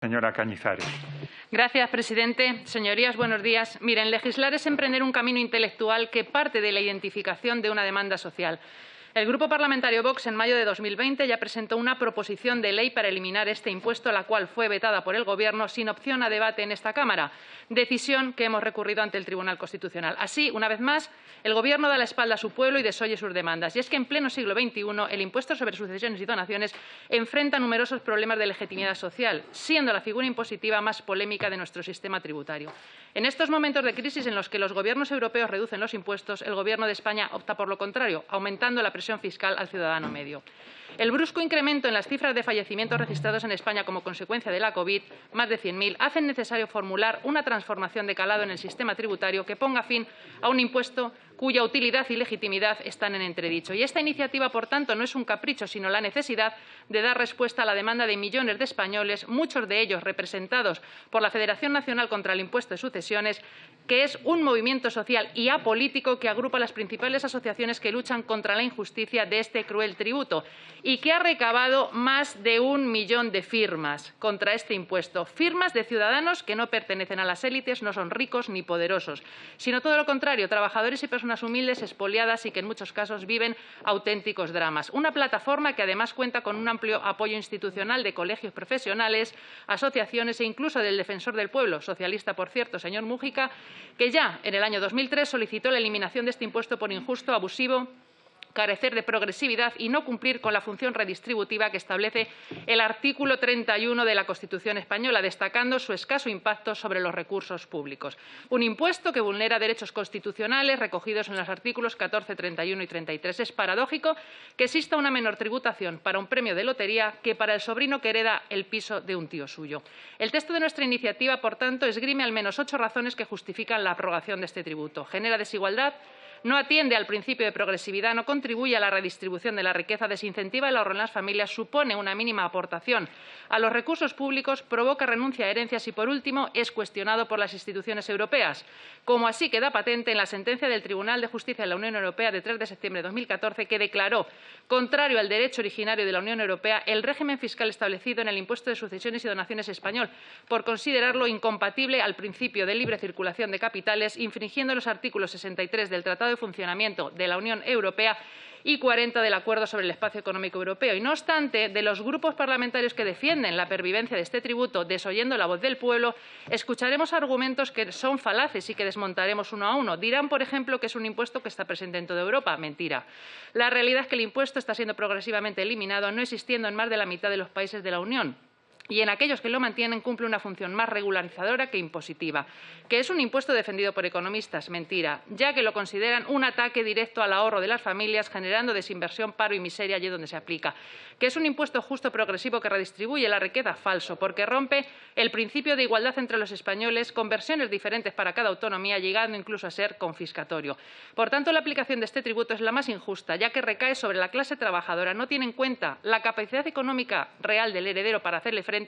Señora Cañizares. Gracias, presidente. Señorías, buenos días. Miren, legislar es emprender un camino intelectual que parte de la identificación de una demanda social. El Grupo Parlamentario Vox, en mayo de 2020, ya presentó una proposición de ley para eliminar este impuesto, la cual fue vetada por el Gobierno sin opción a debate en esta Cámara, decisión que hemos recurrido ante el Tribunal Constitucional. Así, una vez más, el Gobierno da la espalda a su pueblo y desoye sus demandas. Y es que en pleno siglo XXI el impuesto sobre sucesiones y donaciones enfrenta numerosos problemas de legitimidad social, siendo la figura impositiva más polémica de nuestro sistema tributario. En estos momentos de crisis en los que los gobiernos europeos reducen los impuestos, el Gobierno de España opta por lo contrario, aumentando la presión fiscal al ciudadano medio. El brusco incremento en las cifras de fallecimientos registrados en España como consecuencia de la COVID, más de 100.000, hacen necesario formular una transformación de calado en el sistema tributario que ponga fin a un impuesto cuya utilidad y legitimidad están en entredicho. Y esta iniciativa, por tanto, no es un capricho, sino la necesidad de dar respuesta a la demanda de millones de españoles, muchos de ellos representados por la Federación Nacional contra el Impuesto de Sucesiones, que es un movimiento social y apolítico que agrupa las principales asociaciones que luchan contra la injusticia de este cruel tributo y que ha recabado más de 1 millón de firmas contra este impuesto. Firmas de ciudadanos que no pertenecen a las élites, no son ricos ni poderosos, sino todo lo contrario, trabajadores y personas humildes, expoliadas y que en muchos casos viven auténticos dramas. Una plataforma que además cuenta con un amplio apoyo institucional de colegios profesionales, asociaciones e incluso del defensor del pueblo, socialista por cierto, señor Mújica, que ya en el año 2003 solicitó la eliminación de este impuesto por injusto, abusivo, carecer de progresividad y no cumplir con la función redistributiva que establece el artículo 31 de la Constitución española, destacando su escaso impacto sobre los recursos públicos. Un impuesto que vulnera derechos constitucionales recogidos en los artículos 14, 31 y 33. Es paradójico que exista una menor tributación para un premio de lotería que para el sobrino que hereda el piso de un tío suyo. El texto de nuestra iniciativa, por tanto, esgrime al menos 8 razones que justifican la aprobación de este tributo. Genera desigualdad, no atiende al principio de progresividad, no contribuye a la redistribución de la riqueza, desincentiva el ahorro en las familias, supone una mínima aportación a los recursos públicos, provoca renuncia a herencias y, por último, es cuestionado por las instituciones europeas, como así queda patente en la sentencia del Tribunal de Justicia de la Unión Europea de 3 de septiembre de 2014, que declaró contrario al derecho originario de la Unión Europea el régimen fiscal establecido en el impuesto de sucesiones y donaciones español, por considerarlo incompatible al principio de libre circulación de capitales, infringiendo los artículos 63 del Tratado de Funcionamiento de la Unión Europea y 40 del Acuerdo sobre el Espacio Económico Europeo. Y no obstante, de los grupos parlamentarios que defienden la pervivencia de este tributo, desoyendo la voz del pueblo, escucharemos argumentos que son falaces y que desmontaremos uno a uno. Dirán, por ejemplo, que es un impuesto que está presente en toda Europa. Mentira. La realidad es que el impuesto está siendo progresivamente eliminado, no existiendo en más de la mitad de los países de la Unión. Y en aquellos que lo mantienen cumple una función más regularizadora que impositiva. ¿Que es un impuesto defendido por economistas? Mentira, ya que lo consideran un ataque directo al ahorro de las familias, generando desinversión, paro y miseria allí donde se aplica. ¿Que es un impuesto justo progresivo que redistribuye la riqueza? Falso, porque rompe el principio de igualdad entre los españoles, con versiones diferentes para cada autonomía, llegando incluso a ser confiscatorio. Por tanto, la aplicación de este tributo es la más injusta, ya que recae sobre la clase trabajadora, no tiene en cuenta la capacidad económica real del heredero para hacerle frente,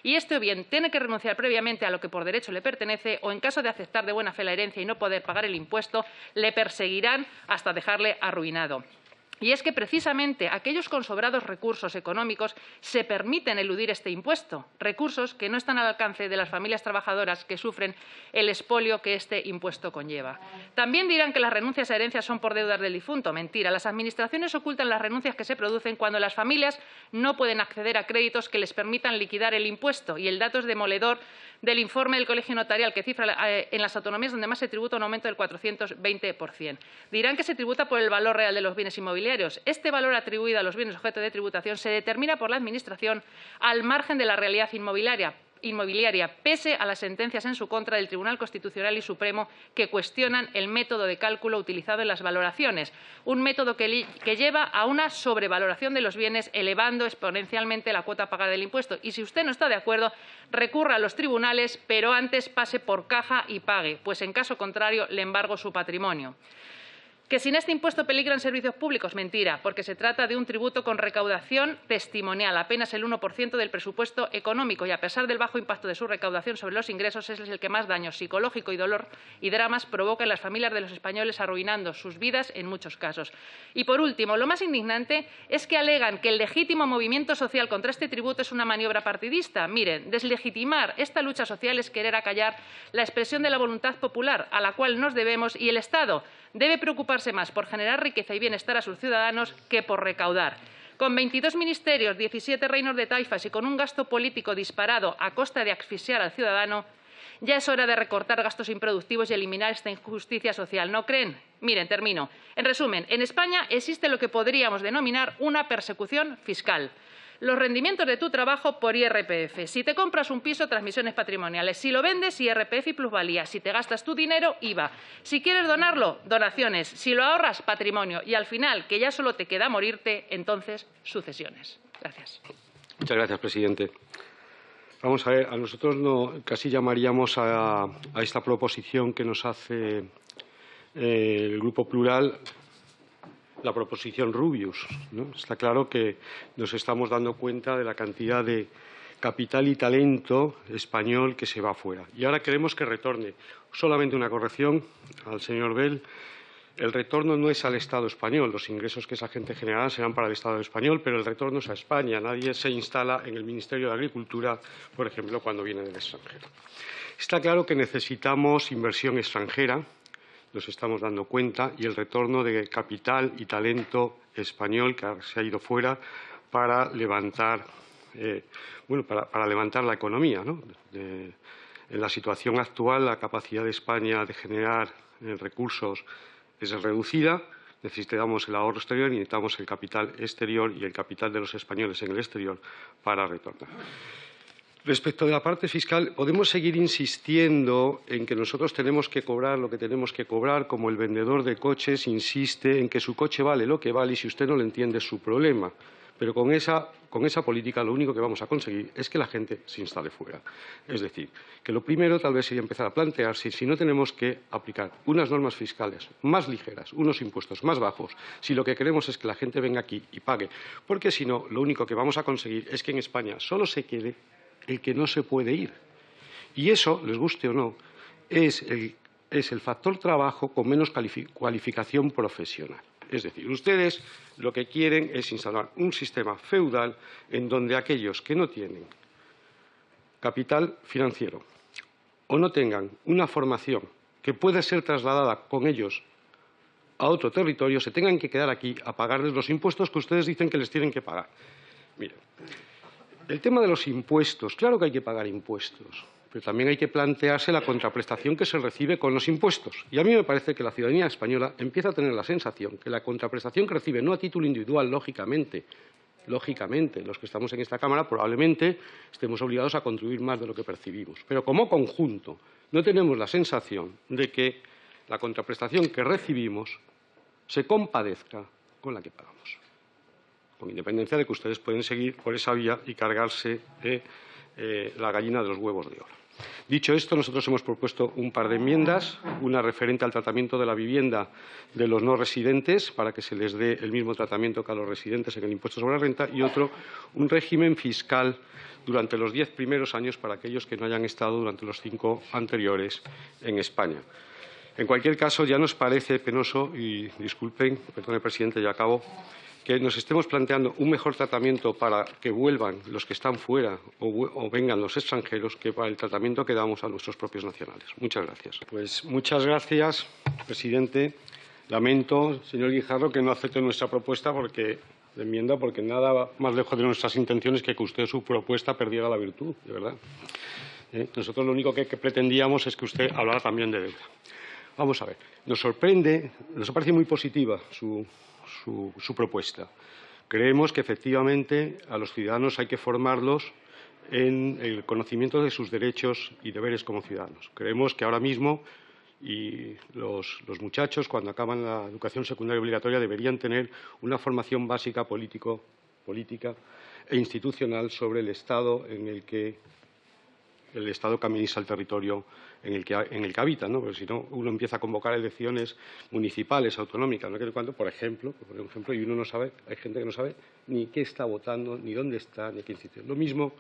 y este o bien tiene que renunciar previamente a lo que por derecho le pertenece o, en caso de aceptar de buena fe la herencia y no poder pagar el impuesto, le perseguirán hasta dejarle arruinado. Y es que precisamente aquellos con sobrados recursos económicos se permiten eludir este impuesto, recursos que no están al alcance de las familias trabajadoras que sufren el expolio que este impuesto conlleva. También dirán que las renuncias a herencias son por deudas del difunto. Mentira, las administraciones ocultan las renuncias que se producen cuando las familias no pueden acceder a créditos que les permitan liquidar el impuesto, y el dato es demoledor del informe del Colegio Notarial, que cifra en las autonomías donde más se tributa un aumento del 420%. Dirán que se tributa por el valor real de los bienes inmobiliarios. Este valor atribuido a los bienes objeto de tributación se determina por la Administración al margen de la realidad inmobiliaria, pese a las sentencias en su contra del Tribunal Constitucional y Supremo que cuestionan el método de cálculo utilizado en las valoraciones, un método que lleva a una sobrevaloración de los bienes, elevando exponencialmente la cuota pagada del impuesto. Y si usted no está de acuerdo, recurra a los tribunales, pero antes pase por caja y pague, pues en caso contrario le embargo su patrimonio. ¿Que sin este impuesto peligran servicios públicos? Mentira, porque se trata de un tributo con recaudación testimonial, apenas el 1% del presupuesto económico, y a pesar del bajo impacto de su recaudación sobre los ingresos, es el que más daño psicológico y dolor y dramas provoca en las familias de los españoles, arruinando sus vidas en muchos casos. Y por último, lo más indignante es que alegan que el legítimo movimiento social contra este tributo es una maniobra partidista. Miren, deslegitimar esta lucha social es querer acallar la expresión de la voluntad popular, a la cual nos debemos, y el Estado debe preocuparse más por generar riqueza y bienestar a sus ciudadanos que por recaudar. Con 22 ministerios, 17 reinos de taifas y con un gasto político disparado a costa de asfixiar al ciudadano, ya es hora de recortar gastos improductivos y eliminar esta injusticia social. ¿No creen? Miren, termino. En resumen, en España existe lo que podríamos denominar una persecución fiscal. Los rendimientos de tu trabajo por IRPF. Si te compras un piso, transmisiones patrimoniales. Si lo vendes, IRPF y plusvalía. Si te gastas tu dinero, IVA. Si quieres donarlo, donaciones. Si lo ahorras, patrimonio. Y al final, que ya solo te queda morirte, entonces, sucesiones. Gracias. Muchas gracias, presidente. Vamos a ver, a nosotros casi llamaríamos a esta proposición que nos hace el Grupo Plural la proposición Rubius, ¿no? Está claro que nos estamos dando cuenta de la cantidad de capital y talento español que se va fuera. Y ahora queremos que retorne. Solamente una corrección al señor Bell. El retorno no es al Estado español. Los ingresos que esa gente generará serán para el Estado español, pero el retorno es a España. Nadie se instala en el Ministerio de Agricultura, por ejemplo, cuando viene del extranjero. Está claro que necesitamos inversión extranjera. Nos estamos dando cuenta, y el retorno de capital y talento español que se ha ido fuera para levantar, para levantar la economía, ¿no? En la situación actual, la capacidad de España de generar recursos es reducida. Necesitamos el ahorro exterior y necesitamos el capital exterior y el capital de los españoles en el exterior para retornar. Respecto de la parte fiscal, podemos seguir insistiendo en que nosotros tenemos que cobrar lo que tenemos que cobrar, como el vendedor de coches insiste en que su coche vale lo que vale y si usted no lo entiende es su problema. Pero con esa política lo único que vamos a conseguir es que la gente se instale fuera. Es decir, que lo primero tal vez sería empezar a plantearse si no tenemos que aplicar unas normas fiscales más ligeras, unos impuestos más bajos, si lo que queremos es que la gente venga aquí y pague. Porque si no, lo único que vamos a conseguir es que en España solo se quede el que no se puede ir. Y eso, les guste o no, es el factor trabajo con menos cualificación profesional. Es decir, ustedes lo que quieren es instalar un sistema feudal en donde aquellos que no tienen capital financiero o no tengan una formación que pueda ser trasladada con ellos a otro territorio se tengan que quedar aquí a pagarles los impuestos que ustedes dicen que les tienen que pagar. Miren, el tema de los impuestos, claro que hay que pagar impuestos, pero también hay que plantearse la contraprestación que se recibe con los impuestos. Y a mí me parece que la ciudadanía española empieza a tener la sensación que la contraprestación que recibe, no a título individual, lógicamente, los que estamos en esta Cámara probablemente estemos obligados a contribuir más de lo que percibimos. Pero como conjunto no tenemos la sensación de que la contraprestación que recibimos se compadezca con la que pagamos, con independencia de que ustedes pueden seguir por esa vía y cargarse la gallina de los huevos de oro. Dicho esto, nosotros hemos propuesto un par de enmiendas, una referente al tratamiento de la vivienda de los no residentes para que se les dé el mismo tratamiento que a los residentes en el impuesto sobre la renta y otro, un régimen fiscal durante los 10 primeros años para aquellos que no hayan estado durante los 5 anteriores en España. En cualquier caso, ya nos parece penoso, y disculpen, perdone, presidente, ya acabo, que nos estemos planteando un mejor tratamiento para que vuelvan los que están fuera o vengan los extranjeros que para el tratamiento que damos a nuestros propios nacionales. Muchas gracias. Pues muchas gracias, presidente. Lamento, señor Guijarro, que no acepte nuestra propuesta de enmienda, porque nada más lejos de nuestras intenciones que usted su propuesta perdiera la virtud, de verdad. Nosotros lo único que pretendíamos es que usted hablara también de deuda. Vamos a ver, nos sorprende, nos parece muy positiva su propuesta. Creemos que efectivamente a los ciudadanos hay que formarlos en el conocimiento de sus derechos y deberes como ciudadanos. Creemos que ahora mismo los muchachos, cuando acaban la educación secundaria obligatoria, deberían tener una formación básica política e institucional sobre el Estado en el que el Estado que administra el territorio en el que habita, ¿no? Porque si no, uno empieza a convocar elecciones municipales, autonómicas, no sé cuánto, por ejemplo, y uno no sabe, hay gente que no sabe ni qué está votando, ni dónde está, ni qué institución. Lo mismo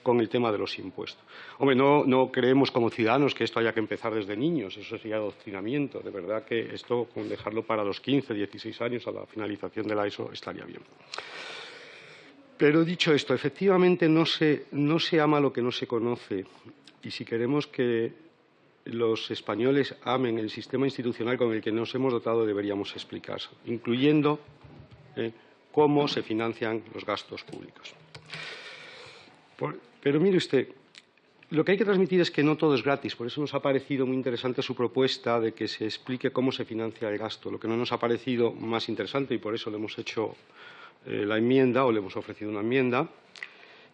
con el tema de los impuestos. Hombre, no creemos como ciudadanos que esto haya que empezar desde niños, eso sería adoctrinamiento. De verdad que esto, con dejarlo para los 15, 16 años, a la finalización de la ESO, estaría bien. Pero dicho esto, efectivamente no se ama lo que no se conoce, y si queremos que los españoles amen el sistema institucional con el que nos hemos dotado, deberíamos explicarlo, incluyendo cómo se financian los gastos públicos. Pero mire usted, lo que hay que transmitir es que no todo es gratis. Por eso nos ha parecido muy interesante su propuesta de que se explique cómo se financia el gasto. Lo que no nos ha parecido más interesante, y por eso le hemos hecho la enmienda, o le hemos ofrecido una enmienda,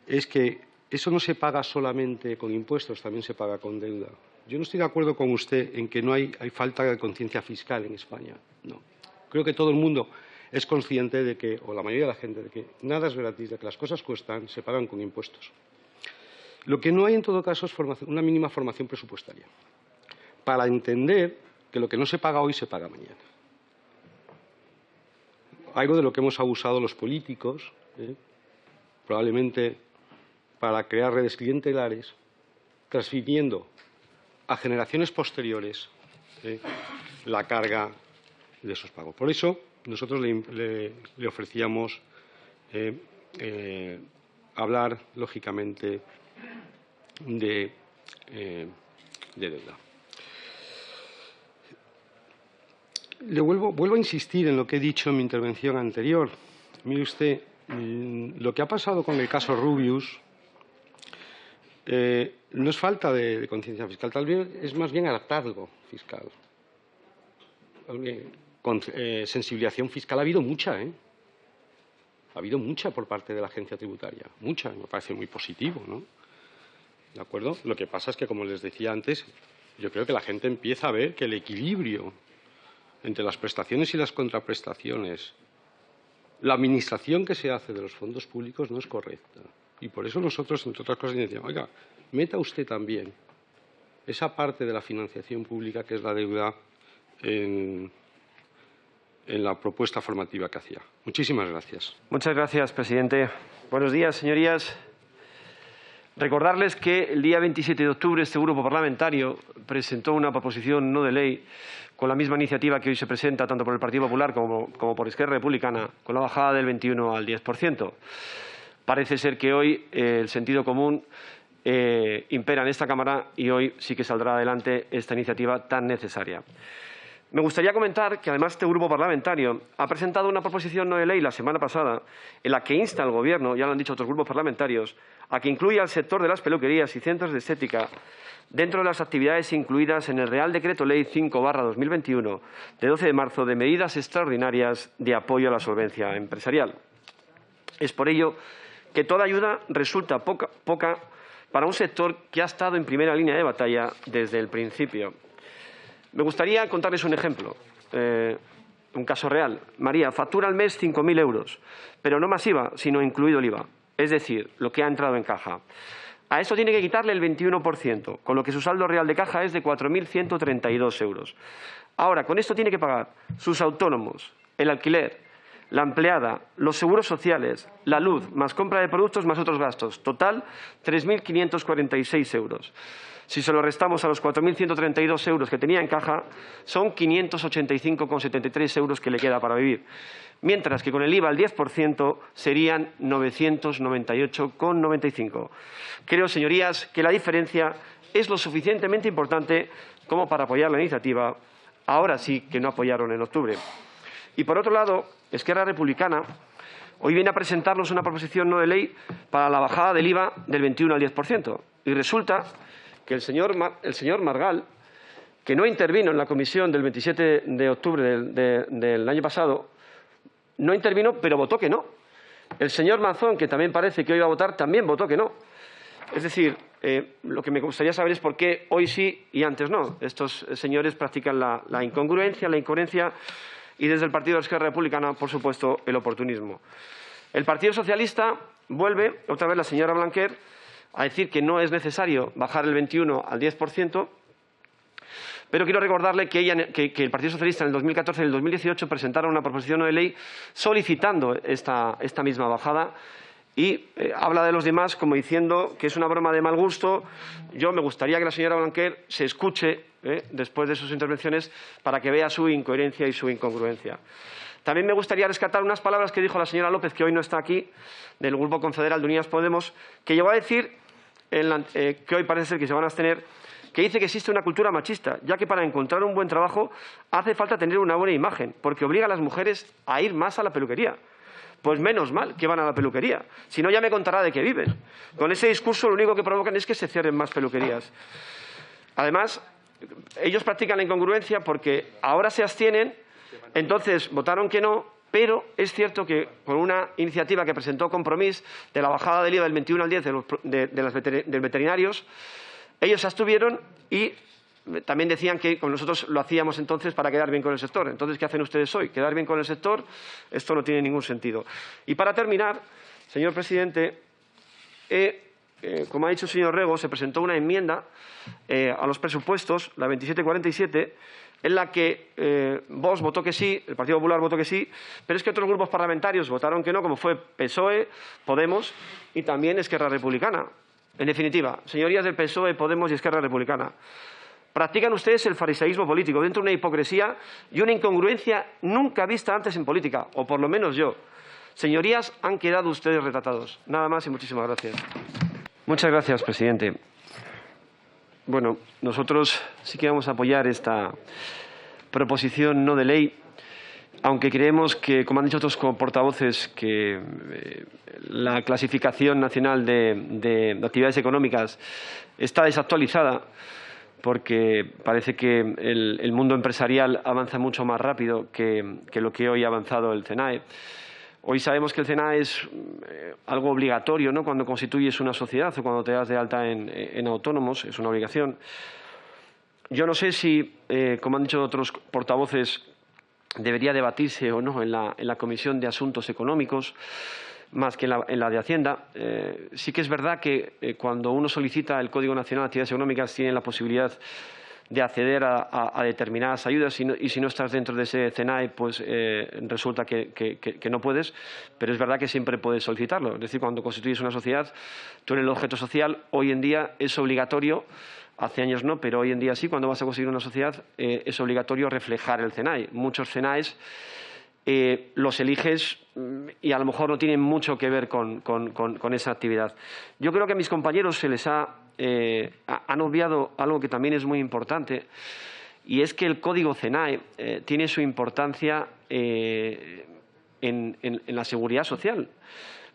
es que eso no se paga solamente con impuestos, también se paga con deuda. Yo no estoy de acuerdo con usted en que no hay falta de conciencia fiscal en España. No. Creo que todo el mundo es consciente de que, o la mayoría de la gente, de que nada es gratis, de que las cosas cuestan, se pagan con impuestos. Lo que no hay, en todo caso, es una mínima formación presupuestaria para entender que lo que no se paga hoy se paga mañana. Algo de lo que hemos abusado los políticos, probablemente para crear redes clientelares, transfiriendo a generaciones posteriores la carga de esos pagos. Por eso, nosotros le ofrecíamos hablar, lógicamente, de deuda. Vuelvo a insistir en lo que he dicho en mi intervención anterior. Mire usted, lo que ha pasado con el caso Rubius no es falta de conciencia fiscal, tal vez es más bien hartazgo fiscal. Con sensibilización fiscal ha habido mucha, Ha habido mucha por parte de la agencia tributaria, mucha, me parece muy positivo, ¿no? ¿De acuerdo? Lo que pasa es que, como les decía antes, yo creo que la gente empieza a ver que el equilibrio entre las prestaciones y las contraprestaciones, la administración que se hace de los fondos públicos no es correcta. Y por eso nosotros, entre otras cosas, decíamos, oiga, meta usted también esa parte de la financiación pública que es la deuda en la propuesta formativa que hacía. Muchísimas gracias. Muchas gracias, presidente. Buenos días, señorías. Recordarles que el día 27 de octubre este grupo parlamentario presentó una proposición no de ley con la misma iniciativa que hoy se presenta tanto por el Partido Popular como por Esquerra Republicana, con la bajada del 21 al 10%. Parece ser que hoy el sentido común impera en esta Cámara y hoy sí que saldrá adelante esta iniciativa tan necesaria. Me gustaría comentar que, además, este grupo parlamentario ha presentado una proposición no de ley la semana pasada en la que insta al Gobierno, ya lo han dicho otros grupos parlamentarios, a que incluya al sector de las peluquerías y centros de estética dentro de las actividades incluidas en el Real Decreto Ley 5/2021 de 12 de marzo de medidas extraordinarias de apoyo a la solvencia empresarial. Es por ello que toda ayuda resulta poca para un sector que ha estado en primera línea de batalla desde el principio. Me gustaría contarles un ejemplo, un caso real. María factura al mes 5.000 euros, pero no masiva, sino incluido el IVA, es decir, lo que ha entrado en caja. A eso tiene que quitarle el 21%, con lo que su saldo real de caja es de 4.132 euros. Ahora, con esto tiene que pagar sus autónomos, el alquiler, la empleada, los seguros sociales, la luz, más compra de productos, más otros gastos. Total, 3.546 euros. Si se lo restamos a los 4.132 euros que tenía en caja, son 585,73 euros que le queda para vivir. Mientras que con el IVA al 10% serían 998,95. Creo, señorías, que la diferencia es lo suficientemente importante como para apoyar la iniciativa, ahora sí que no apoyaron en octubre. Y, por otro lado, Esquerra Republicana hoy viene a presentarnos una proposición no de ley para la bajada del IVA del 21 al 10%. Y resulta que el señor Margal, que no intervino en la comisión del 27 de octubre del año pasado, no intervino, pero votó que no. El señor Manzón, que también parece que hoy va a votar, también votó que no. Es decir, lo que me gustaría saber es por qué hoy sí y antes no. Estos señores practican la incongruencia, la incoherencia y desde el Partido de la Esquerra Republicana, por supuesto, el oportunismo. El Partido Socialista vuelve, otra vez la señora Blanquer, a decir que no es necesario bajar el 21 al 10%, pero quiero recordarle que el Partido Socialista en el 2014 y en el 2018 presentaron una proposición no de ley solicitando esta misma bajada y habla de los demás como diciendo que es una broma de mal gusto. Yo me gustaría que la señora Blanquer se escuche después de sus intervenciones para que vea su incoherencia y su incongruencia. También me gustaría rescatar unas palabras que dijo la señora López, que hoy no está aquí, del Grupo Confederal de Unidas Podemos, que llegó a decir, que hoy parece ser que se van a abstener, que dice que existe una cultura machista, ya que para encontrar un buen trabajo hace falta tener una buena imagen, porque obliga a las mujeres a ir más a la peluquería. Pues menos mal que van a la peluquería, si no ya me contará de qué viven. Con ese discurso lo único que provocan es que se cierren más peluquerías. Además, ellos practican la incongruencia porque ahora se abstienen, entonces votaron que no, pero es cierto que con una iniciativa que presentó Compromís de la bajada del IVA del 21 al 10 de veterinarios, ellos se abstuvieron y también decían que con nosotros lo hacíamos entonces para quedar bien con el sector. Entonces, ¿qué hacen ustedes hoy? ¿Quedar bien con el sector? Esto no tiene ningún sentido. Y para terminar, señor presidente, como ha dicho el señor Rego, se presentó una enmienda a los presupuestos, la 2747, en la que Vox votó que sí, el Partido Popular votó que sí, pero es que otros grupos parlamentarios votaron que no, como fue PSOE, Podemos y también Esquerra Republicana. En definitiva, señorías del PSOE, Podemos y Esquerra Republicana, practican ustedes el fariseísmo político dentro de una hipocresía y una incongruencia nunca vista antes en política, o por lo menos yo. Señorías, han quedado ustedes retratados. Nada más y muchísimas gracias. Muchas gracias, presidente. Bueno, nosotros sí que vamos a apoyar esta proposición no de ley, aunque creemos que, como han dicho otros portavoces, que la clasificación nacional de actividades económicas está desactualizada, porque parece que el mundo empresarial avanza mucho más rápido que lo que hoy ha avanzado el CENAE. Hoy sabemos que el CENAE es algo obligatorio, ¿no?, cuando constituyes una sociedad o cuando te das de alta en autónomos, es una obligación. Yo no sé si, como han dicho otros portavoces, debería debatirse o no en la Comisión de Asuntos Económicos, más que en la de Hacienda. Sí que es verdad que cuando uno solicita el Código Nacional de Actividades Económicas tiene la posibilidad de acceder a determinadas ayudas y si no estás dentro de ese CENAE, pues resulta que no puedes, pero es verdad que siempre puedes solicitarlo. Es decir, cuando constituyes una sociedad, tú eres el objeto social, hoy en día es obligatorio, hace años no, pero hoy en día sí, cuando vas a constituir una sociedad es obligatorio reflejar el CENAE. Muchos CENAEs los eliges y a lo mejor no tienen mucho que ver con esa actividad. Yo creo que a mis compañeros se les han obviado algo que también es muy importante, y es que el código CENAE tiene su importancia en la seguridad social,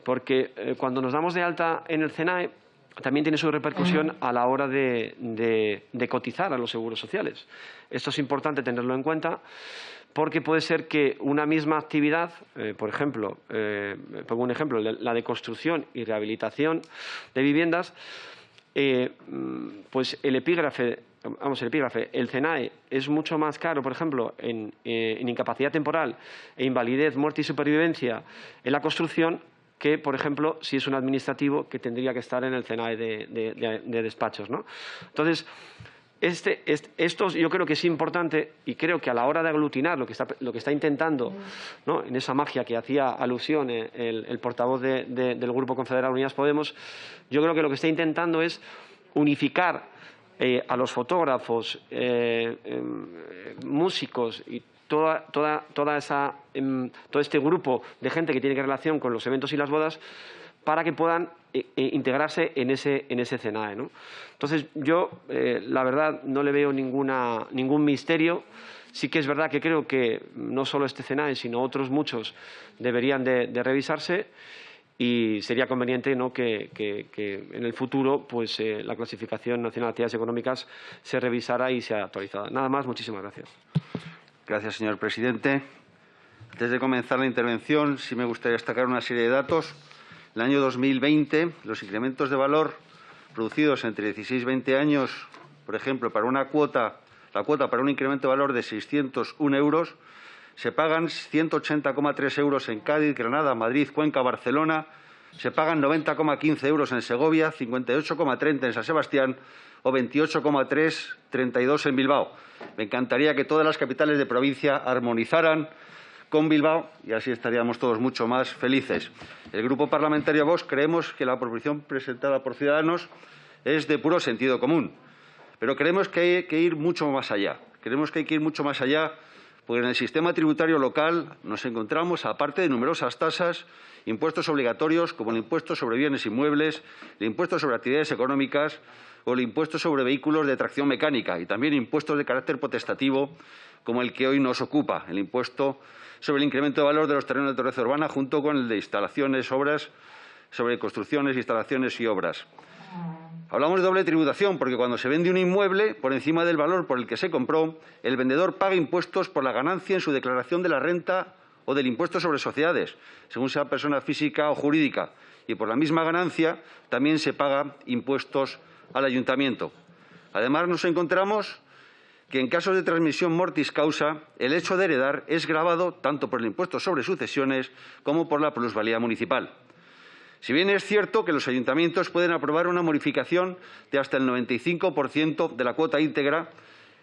porque cuando nos damos de alta en el CENAE también tiene su repercusión a la hora de cotizar a los seguros sociales. Esto es importante tenerlo en cuenta, porque puede ser que una misma actividad, por ejemplo, pongo un ejemplo, la de construcción y rehabilitación de viviendas, pues el epígrafe, el CENAE es mucho más caro, por ejemplo, en incapacidad temporal e invalidez, muerte y supervivencia en la construcción, que, por ejemplo, si es un administrativo que tendría que estar en el CENAE de despachos, ¿no? Entonces, esto yo creo que es importante, y creo que a la hora de aglutinar lo que está intentando, ¿no?, en esa magia que hacía alusión el portavoz del Grupo Confederal Unidas Podemos, yo creo que lo que está intentando es unificar a los fotógrafos, músicos y todo este grupo de gente que tiene relación con los eventos y las bodas, para que puedan integrarse en ese CENAE, ¿no? Entonces, yo, la verdad, no le veo ningún misterio. Sí que es verdad que creo que no solo este CENAE, sino otros muchos deberían de revisarse, y sería conveniente, ¿no?, que en el futuro pues, la Clasificación Nacional de Actividades Económicas se revisara y sea actualizada. Nada más, muchísimas gracias. Gracias, señor presidente. Antes de comenzar la intervención, sí me gustaría destacar una serie de datos. En el año 2020, los incrementos de valor producidos entre 16 y 20 años, por ejemplo, para la cuota para un incremento de valor de 601 euros, se pagan 180,3 euros en Cádiz, Granada, Madrid, Cuenca, Barcelona, se pagan 90,15 euros en Segovia, 58,30 en San Sebastián o 28,32 en Bilbao. Me encantaría que todas las capitales de provincia armonizaran con Bilbao y así estaríamos todos mucho más felices. El Grupo Parlamentario Vox creemos que la proposición presentada por Ciudadanos es de puro sentido común, pero creemos que hay que ir mucho más allá. Creemos que hay que ir mucho más allá porque en el sistema tributario local nos encontramos, aparte de numerosas tasas, impuestos obligatorios como el impuesto sobre bienes inmuebles, el impuesto sobre actividades económicas o el impuesto sobre vehículos de tracción mecánica y también impuestos de carácter potestativo como el que hoy nos ocupa, el impuesto sobre el incremento de valor de los terrenos de naturaleza urbana junto con el de instalaciones, obras, sobre construcciones, instalaciones y obras. Hablamos de doble tributación porque cuando se vende un inmueble por encima del valor por el que se compró, el vendedor paga impuestos por la ganancia en su declaración de la renta o del impuesto sobre sociedades, según sea persona física o jurídica, y por la misma ganancia también se paga impuestos al ayuntamiento. Además, nos encontramos que en casos de transmisión mortis causa, el hecho de heredar es gravado tanto por el impuesto sobre sucesiones como por la plusvalía municipal. Si bien es cierto que los ayuntamientos pueden aprobar una modificación de hasta el 95% de la cuota íntegra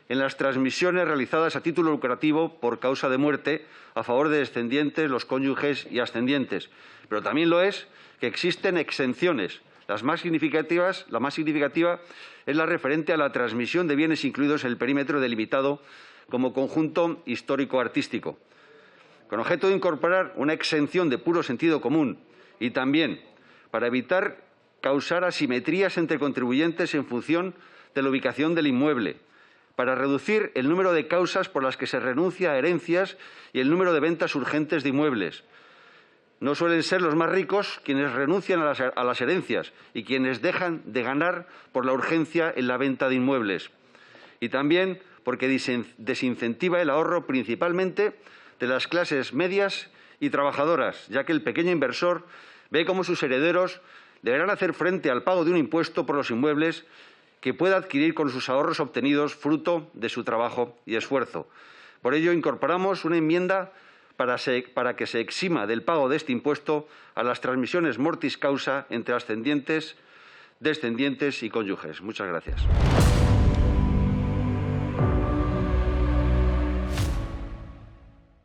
en las transmisiones realizadas a título lucrativo por causa de muerte a favor de descendientes, los cónyuges y ascendientes, pero también lo es que existen exenciones. La más significativa es la referente a la transmisión de bienes incluidos en el perímetro delimitado como conjunto histórico-artístico, con objeto de incorporar una exención de puro sentido común y también para evitar causar asimetrías entre contribuyentes en función de la ubicación del inmueble, para reducir el número de causas por las que se renuncia a herencias y el número de ventas urgentes de inmuebles. No suelen ser los más ricos quienes renuncian a las herencias y quienes dejan de ganar por la urgencia en la venta de inmuebles. Y también porque desincentiva el ahorro principalmente de las clases medias y trabajadoras, ya que el pequeño inversor ve cómo sus herederos deberán hacer frente al pago de un impuesto por los inmuebles que pueda adquirir con sus ahorros obtenidos fruto de su trabajo y esfuerzo. Por ello, incorporamos una enmienda para que se exima del pago de este impuesto a las transmisiones mortis causa entre ascendientes, descendientes y cónyuges. Muchas gracias.